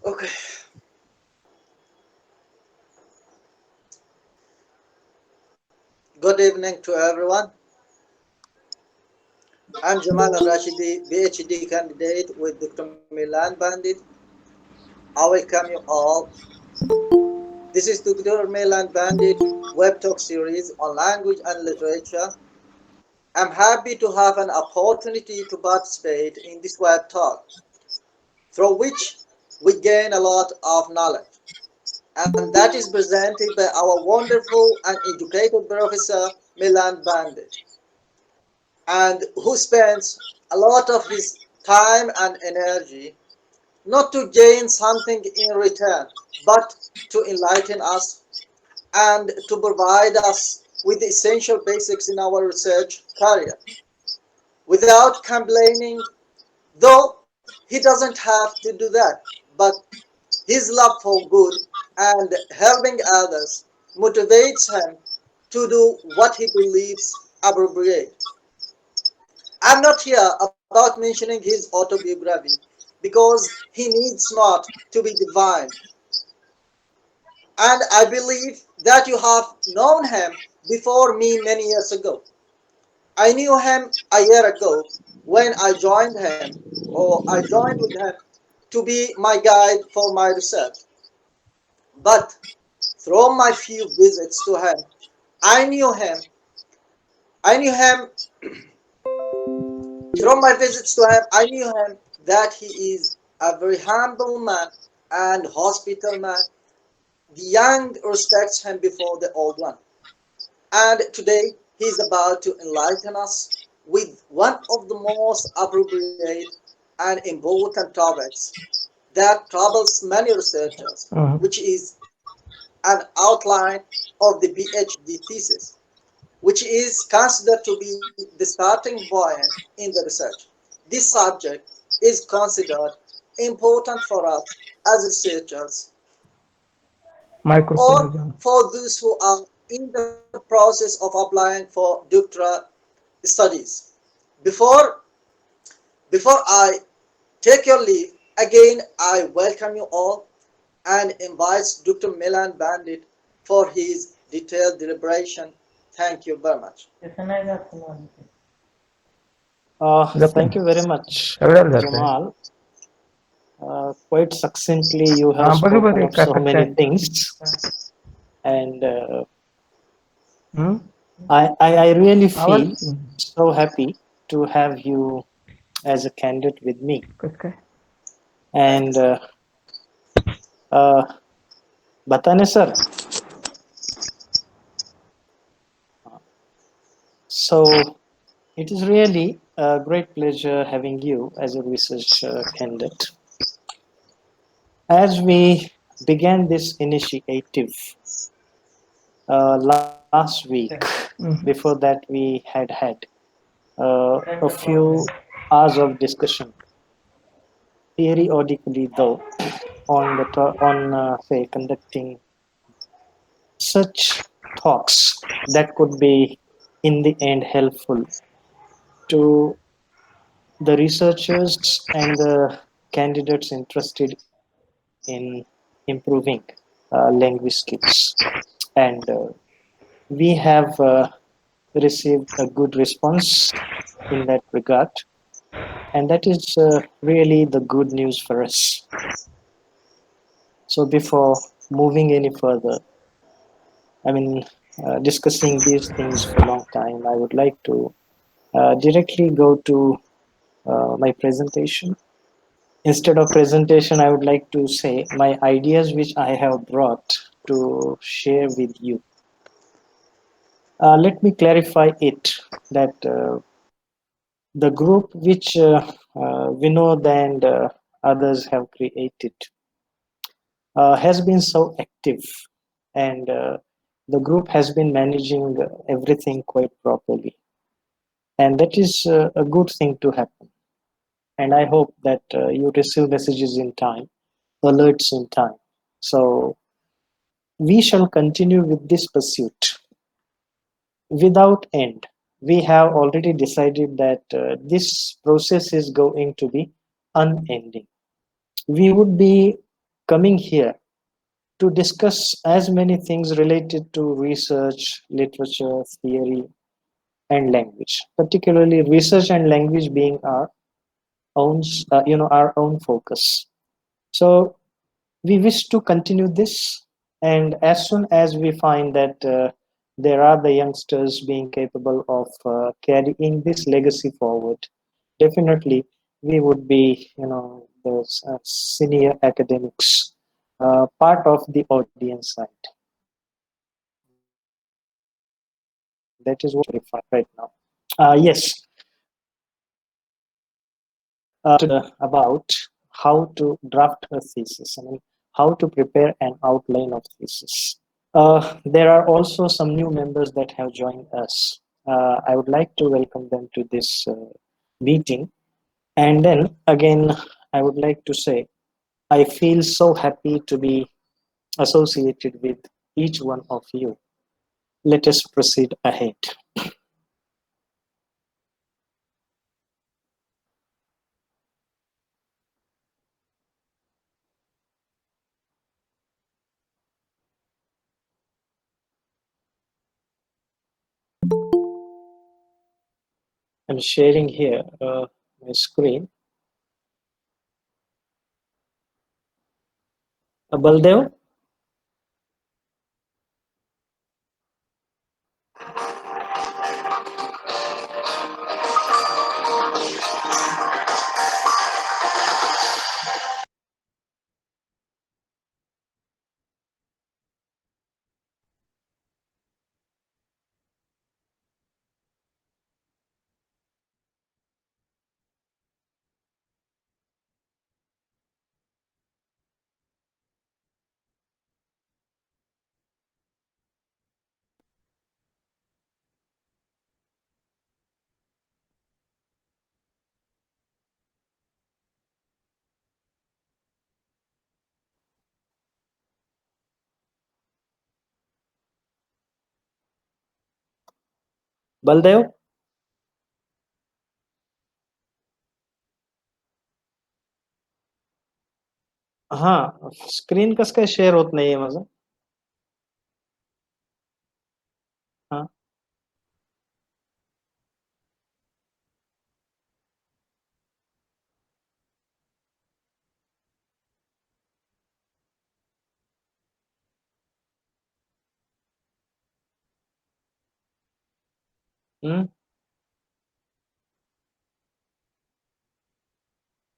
Okay. Good evening to everyone. I'm Jamal Al Rashidi, Ph.D. candidate with Dr. Milan Bandit. I welcome you all. This is Dr. Milan Bandit web talk series on language and literature. I'm happy to have an opportunity to participate in this web talk, through which we gain a lot of knowledge. And that is presented by our wonderful and educated Professor Milan Bandit, and who spends a lot of his time and energy not to gain something in return, but to enlighten us and to provide us with the essential basics in our research career without complaining, though he doesn't have to do that. But his love for good and helping others motivates him to do what he believes appropriate. I'm not here about mentioning his autobiography because he needs not to be divine. And I believe that you have known him before me many years ago. I knew him a year ago when I joined him, or I joined with him to be my guide for my research. But through my few visits to him, I knew him. I knew him Through my visits to him, I knew him that he is a very humble man and hospitable man. The young respects him before the old one. And today he is about to enlighten us with one of the most appropriate and important topics that troubles many researchers, which is an outline of the PhD thesis, which is considered to be the starting point in the research. This subject is considered important for us as researchers Microphone or again. for those who are in the process of applying for doctoral studies. Before, before I take your leave, again I welcome you all and invite Dr. Milan Bandit for his detailed deliberation. Thank you very much. Thank you very much, एवढ्याला जाते Jamal. Quite succinctly, you have बरोबर spoken आहे of का so कसं many आहे things, and hmm? I really आवाज feel so happy to have you as a candidate with me. कसं काय Thank you, And sir. uh, Batane sir, so it is really a great pleasure having you as a research candidate. As we began this initiative last week, before that we had a few hours of discussion, periodically though, on say conducting such talks that could be in the end helpful to the researchers and the candidates interested in improving language skills. And we have received a good response in that regard, and that is really the good news for us. So before moving any further, I mean, discussing these things for a long time, I would like to directly go to my presentation. Instead of presentation, I would like to say my ideas which I have brought to share with you. Let me clarify it that the group which Vinod and others have created has been so active, and the group has been managing everything quite properly, and that is a good thing to happen. And I hope that you receive messages in time, alerts in time. So we shall continue with this pursuit without end. We have already decided that this process is going to be unending. we would be coming here to discuss as many things related to research, literature, theory, and language, particularly research and language being our own, our own focus. So we wish to continue this, and as soon as we find that there are the youngsters being capable of carrying this legacy forward, definitely we would be, the senior academics, part of the audience side. That is what we are verifying right now. Yes, about how to draft a thesis. I mean, how to prepare an outline of thesis. There are also some new members that have joined us. I would like to welcome them to this meeting. And then again, I would like to say, I feel so happy to be associated with each one of you. Let us proceed ahead. I'm sharing here my screen. Baldev? Baldev हा screen कसं काय share होत नाहीये माझं हा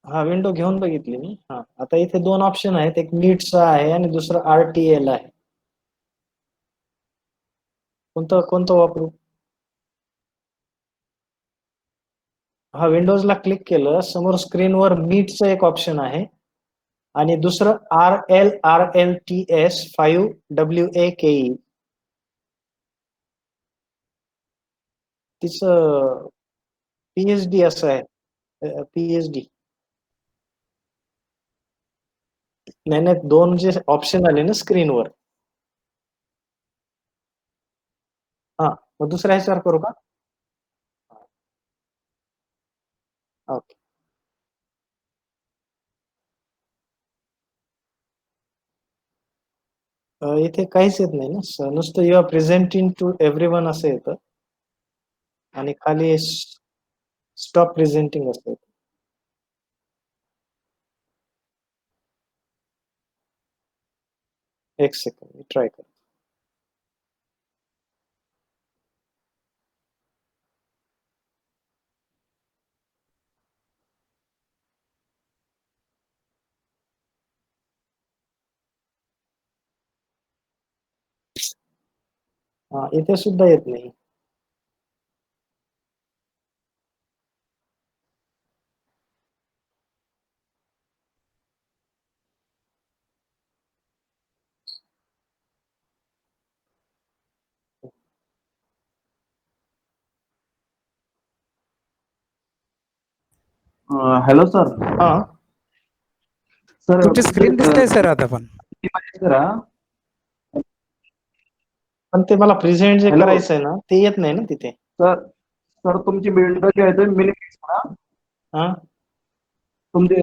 हा window घेऊन बघितली मी हा आता इथे दोन ऑप्शन आहेत एक नीटचा आहे आणि दुसरं RTL आहे कोणतं कोणतं वापरू हा विंडोजला क्लिक केलं समोर स्क्रीनवर मीटचं एक ऑप्शन आहे आणि दुसरं RLTS 5WAKE तिचं PhD असं आहे PhD नाही नाही दोन जे ऑप्शन आले ना स्क्रीनवर हा मग दुसऱ्या ह्याच्यावर करू का ओके इथे काहीच येत नाही ना नुसतं you are presenting to everyone असं येतं आणि खाली स्टॉप प्रेझेंटिंग असतं एक सेकंड मी ट्राय करतो हा इथे सुद्धा येत नाही हॅलो सर हा सर तुमची स्क्रीन दिसते सर आता पण पण ते मला प्रेझेंट जे हॅलो करायचं आहे ना ते येत नाही ना तिथे सर सर तुमची विंडो जी आहे ते मिनिट हा तुमचे